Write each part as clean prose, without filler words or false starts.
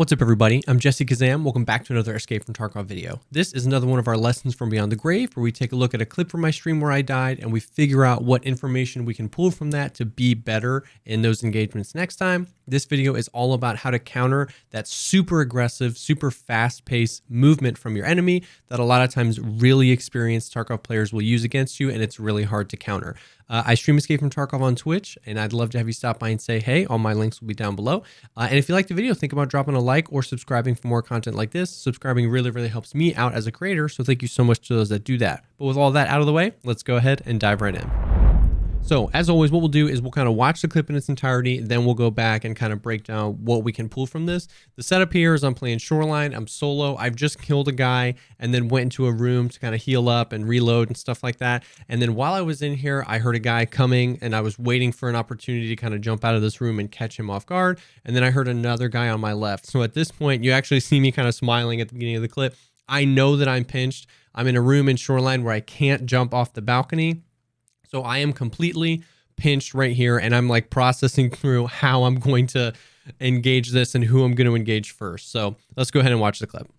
What's up, everybody? I'm Jessekazam. Welcome back to another Escape from Tarkov video. This is another one of our lessons from Beyond the Grave, where we take a look at a clip from my stream where I died and we figure out what information we can pull from that to be better in those engagements next time. This video is all about how to counter that super aggressive, super fast-paced movement from your enemy that a lot of times really experienced Tarkov players will use against you, and it's really hard to counter. I stream Escape from Tarkov on Twitch, and I'd love to have you stop by and say hey. All my links will be down below. And if you like the video, think about dropping a like or subscribing for more content like this. Subscribing really helps me out as a creator, so thank you so much to those that do that. But with all that out of the way, let's go ahead and dive right in. So as always, what we'll do is we'll kind of watch the clip in its entirety, then we'll go back and kind of break down what we can pull from this. The setup here is I'm playing Shoreline, I'm solo, I've just killed a guy and then went into a room to kind of heal up and reload and stuff like that. And then while I was in here, I heard a guy coming and I was waiting for an opportunity to kind of jump out of this room and catch him off guard. And then I heard another guy on my left. So at this point, you actually see me kind of smiling at the beginning of the clip. I know that I'm pinched. I'm in a room in Shoreline where I can't jump off the balcony. So I am completely pinched right here, and I'm like processing through how I'm going to engage this and who I'm going to engage first. So let's go ahead and watch the clip.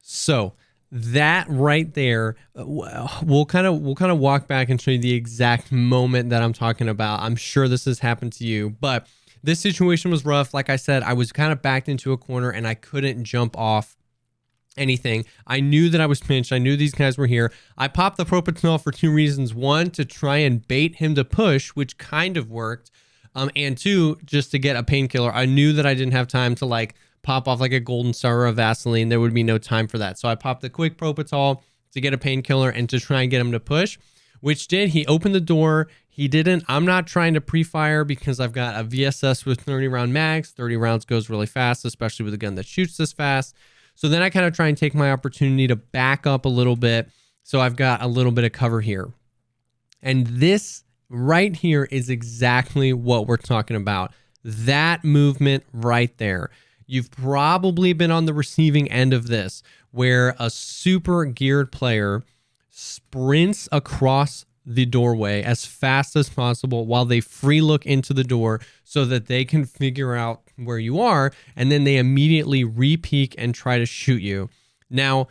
So that right there, we'll kind of walk back and show you the exact moment that I'm talking about. I'm sure this has happened to you, but this situation was rough. Like I said, I was kind of backed into a corner and I couldn't jump off anything. I knew that I was pinched. I knew these guys were here. I popped the propicenol for two reasons. One, to try and bait him to push, which kind of worked. And two, just to get a painkiller. I knew that I didn't have time to like pop off like a golden star or a Vaseline. There would be no time for that. So I popped the quick propitol to get a painkiller and to try and get him to push, which did. He opened the door. He didn't. I'm not trying to pre-fire because I've got a VSS with 30 round mags. 30 rounds goes really fast, especially with a gun that shoots this fast. So then I kind of try and take my opportunity to back up a little bit. So I've got a little bit of cover here. And this right here is exactly what we're talking about. That movement right there. You've probably been on the receiving end of this, where a super geared player sprints across the doorway as fast as possible while they free look into the door so that they can figure out where you are, and then they immediately re-peek and try to shoot you. Now,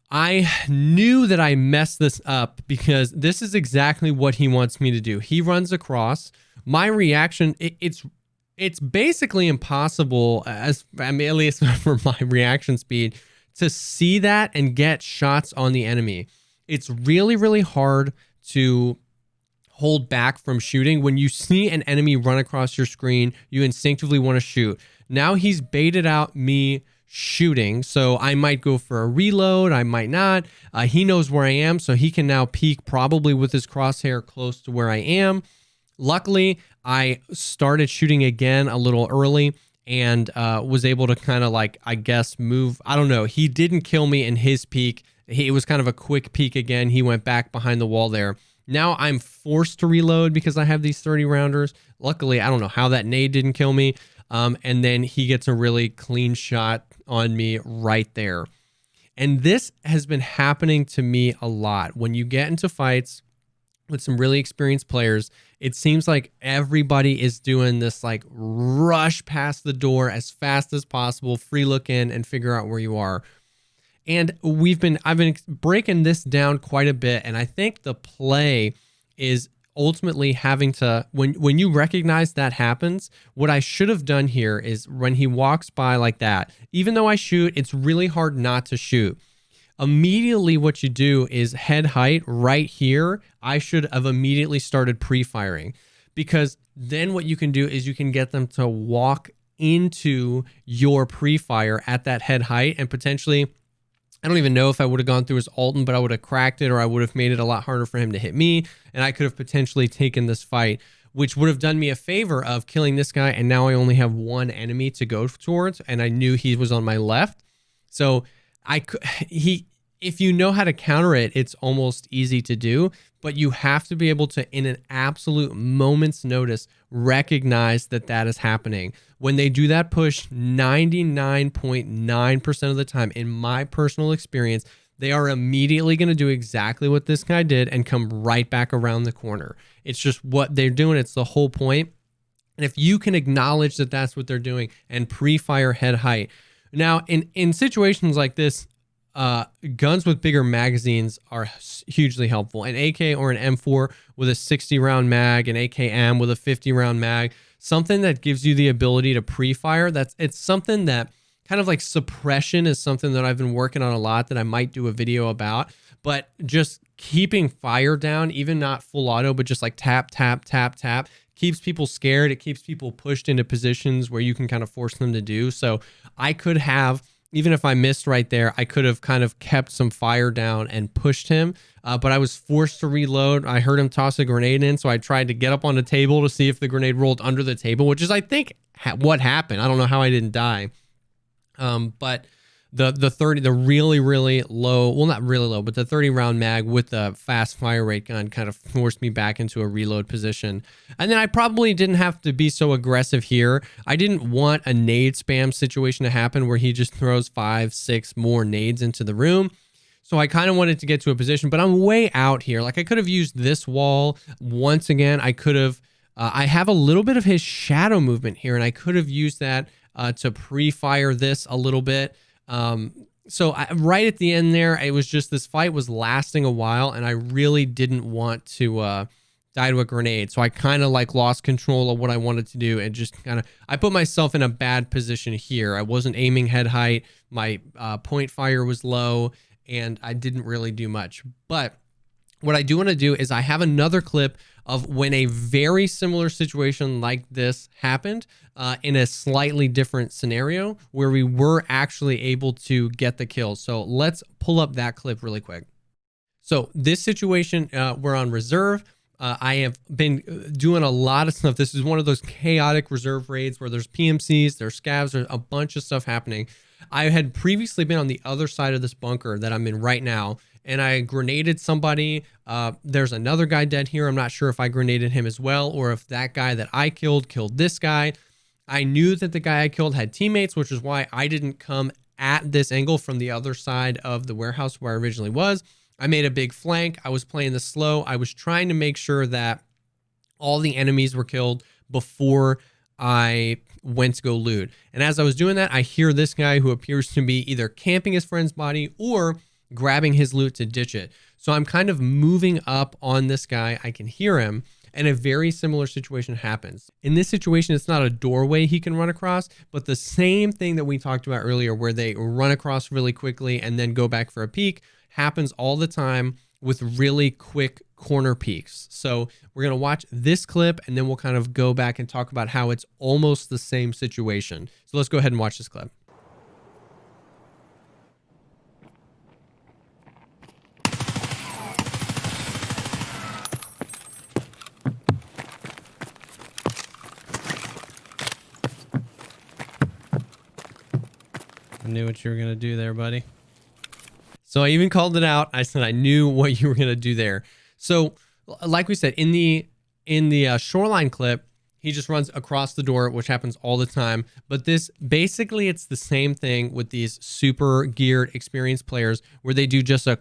I knew that I messed this up because this is exactly what he wants me to do. He runs across. My reaction, it's basically impossible, at least for my reaction speed, to see that and get shots on the enemy. It's really hard to hold back from shooting. When you see an enemy run across your screen, you instinctively want to shoot. Now he's baited out me shooting, so I might go for a reload, I might not. He knows where I am, so he can now peek probably with his crosshair close to where I am. Luckily, I started shooting again a little early and was able to kind of like, I guess, move. I don't know. He didn't kill me in his peek. It was kind of a quick peek again. He went back behind the wall there. Now I'm forced to reload because I have these 30 rounders. Luckily, I don't know how that nade didn't kill me. And then he gets a really clean shot on me right there. And this has been happening to me a lot. When you get into fights with some really experienced players, it seems like everybody is doing this like rush past the door as fast as possible, free look in and figure out where you are. And I've been breaking this down quite a bit. And I think the play is ultimately having to, when you recognize that happens, what I should have done here is when he walks by like that, even though I shoot, it's really hard not to shoot. Immediately what you do is head height right here. I should have immediately started pre-firing, because then what you can do is you can get them to walk into your pre-fire at that head height, and potentially, I don't even know if I would have gone through his Alton, but I would have cracked it, or I would have made it a lot harder for him to hit me, and I could have potentially taken this fight, which would have done me a favor of killing this guy, and now I only have one enemy to go towards, and I knew he was on my left. So if you know how to counter it, it's almost easy to do, but you have to be able to, in an absolute moment's notice, recognize that that is happening. When they do that push, 99.9% of the time, in my personal experience, they are immediately going to do exactly what this guy did and come right back around the corner. It's just what they're doing. It's the whole point. And if you can acknowledge that that's what they're doing and pre-fire head height. Now, in situations like this, guns with bigger magazines are hugely helpful. An AK or an M4 with a 60 round mag, an AKM with a 50 round mag, something that gives you the ability to pre-fire. It's something that kind of like suppression is something that I've been working on a lot that I might do a video about, but just keeping fire down, even not full auto, but just like tap, tap, tap, tap, keeps people scared. It keeps people pushed into positions where you can kind of force them to do. So I could have, even if I missed right there, I could have kind of kept some fire down and pushed him, but I was forced to reload. I heard him toss a grenade in, so I tried to get up on the table to see if the grenade rolled under the table, which is, I think, what happened. I don't know how I didn't die. But the really, really low, well, not really low, but the 30 round mag with the fast fire rate gun kind of forced me back into a reload position. And then I probably didn't have to be so aggressive here. I didn't want a nade spam situation to happen where he just throws 5, 6 more nades into the room. So I kind of wanted to get to a position, but I'm way out here. Like I could have used this wall once again. I could have, I have a little bit of his shadow movement here, and I could have used that to pre-fire this a little bit. So right at the end there, it was just, this fight was lasting a while, and I really didn't want to die to a grenade. So I kind of like lost control of what I wanted to do, and just kind of, I put myself in a bad position here. I wasn't aiming head height. My point fire was low, and I didn't really do much. But what I do want to do is I have another clip of when a very similar situation like this happened in a slightly different scenario where we were actually able to get the kill. So let's pull up that clip really quick. So this situation, we're on reserve. I have been doing a lot of stuff. This is one of those chaotic reserve raids where there's PMCs, there's scavs, there's a bunch of stuff happening. I had previously been on the other side of this bunker that I'm in right now, and I grenaded somebody. There's another guy dead here. I'm not sure if I grenaded him as well, or if that guy that I killed this guy. I knew that the guy I killed had teammates, which is why I didn't come at this angle from the other side of the warehouse where I originally was. I made a big flank. I was playing this slow. I was trying to make sure that all the enemies were killed before I went to go loot. And as I was doing that, I hear this guy who appears to be either camping his friend's body or grabbing his loot to ditch it. So I'm kind of moving up on this guy. I can hear him, and a very similar situation happens. In this situation, it's not a doorway he can run across, but the same thing that we talked about earlier where they run across really quickly and then go back for a peek happens all the time with really quick corner peeks. So we're going to watch this clip, and then we'll kind of go back and talk about how it's almost the same situation. So let's go ahead and watch this clip. I knew what you were going to do there, buddy. So I even called it out. I said I knew what you were going to do there. So like we said, in the shoreline clip, he just runs across the door, which happens all the time. But this, basically, it's the same thing with these super geared, experienced players where they do just a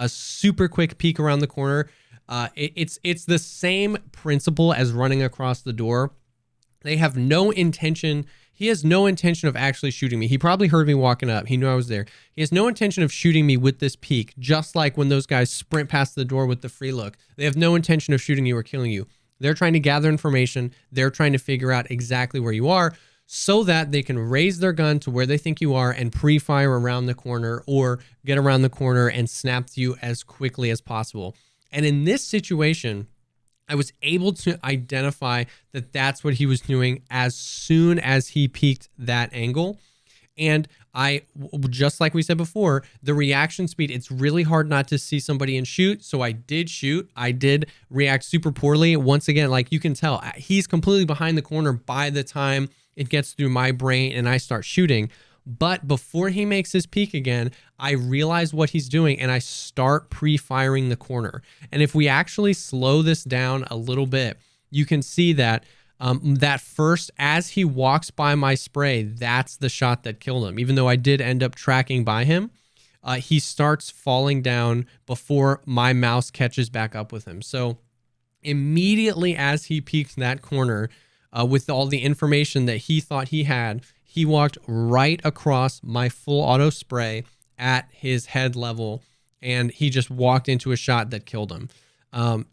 super quick peek around the corner. It's the same principle as running across the door. They have no intention. He has no intention of actually shooting me. He probably heard me walking up. He knew I was there. He has no intention of shooting me with this peek, just like when those guys sprint past the door with the free look. They have no intention of shooting you or killing you. They're trying to gather information. They're trying to figure out exactly where you are so that they can raise their gun to where they think you are and pre-fire around the corner or get around the corner and snap to you as quickly as possible. And in this situation, I was able to identify that that's what he was doing as soon as he peeked that angle. And I, just like we said before, the reaction speed, it's really hard not to see somebody and shoot. So I did shoot. I did react super poorly. Once again, like you can tell, he's completely behind the corner by the time it gets through my brain and I start shooting. But before he makes his peek again, I realize what he's doing and I start pre-firing the corner. And if we actually slow this down a little bit, you can see that that first, as he walks by my spray, that's the shot that killed him. Even though I did end up tracking by him, he starts falling down before my mouse catches back up with him. So immediately as he peeks in that corner, with all the information that he thought he had, he walked right across my full auto spray at his head level, and he just walked into a shot that killed him.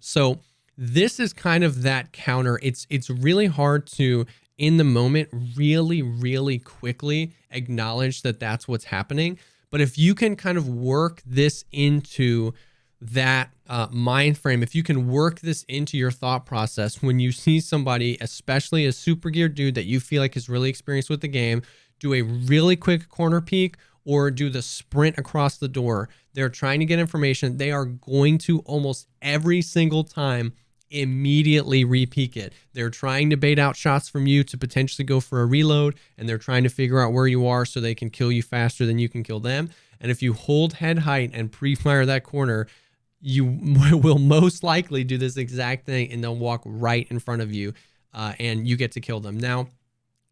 So this is kind of that counter. It's really hard to, in the moment, really quickly acknowledge that that's what's happening. But if you can kind of work this into that mind frame, if you can work this into your thought process when you see somebody, especially a super geared dude that you feel like is really experienced with the game, do a really quick corner peek or do the sprint across the door, they're trying to get information, they are going to almost every single time immediately re-peek it. They're trying to bait out shots from you to potentially go for a reload, and they're trying to figure out where you are so they can kill you faster than you can kill them. And if you hold head height and pre-fire that corner, you will most likely do this exact thing, and they'll walk right in front of you, and you get to kill them. Now,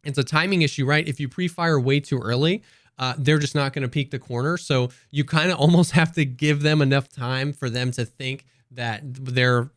it's a timing issue, right? If you pre-fire way too early, they're just not going to peek the corner. So you kind of almost have to give them enough time for them to think that their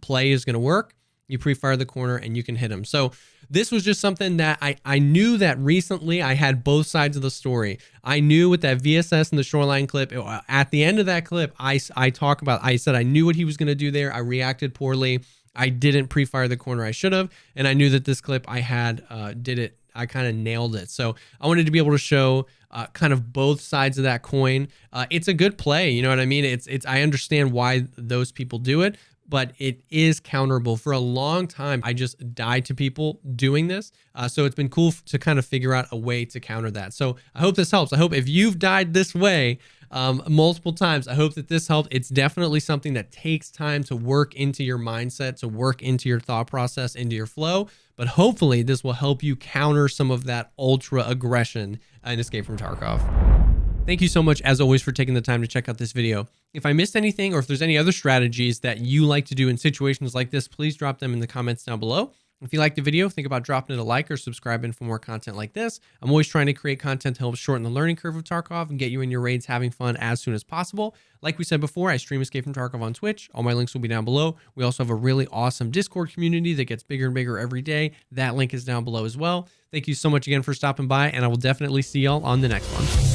play is going to work. You pre-fire the corner and you can hit them. So this was just something that I knew that recently I had both sides of the story. I knew with that VSS and the shoreline clip, at the end of that clip, I said I knew what he was going to do there. I reacted poorly. I didn't pre-fire the corner I should have. And I knew that this clip I had did it. I kind of nailed it. So I wanted to be able to show kind of both sides of that coin. It's a good play. You know what I mean? I understand why those people do it, but it is counterable. For a long time, I just died to people doing this. So it's been cool to kind of figure out a way to counter that. So I hope this helps. I hope if you've died this way multiple times, I hope that this helped. It's definitely something that takes time to work into your mindset, to work into your thought process, into your flow. But hopefully this will help you counter some of that ultra aggression in Escape from Tarkov. Thank you so much, as always, for taking the time to check out this video. If I missed anything, or if there's any other strategies that you like to do in situations like this, please drop them in the comments down below. If you liked the video, think about dropping it a like or subscribing for more content like this. I'm always trying to create content to help shorten the learning curve of Tarkov and get you in your raids having fun as soon as possible. Like we said before, I stream Escape from Tarkov on Twitch. All my links will be down below. We also have a really awesome Discord community that gets bigger and bigger every day. That link is down below as well. Thank you so much again for stopping by, and I will definitely see y'all on the next one.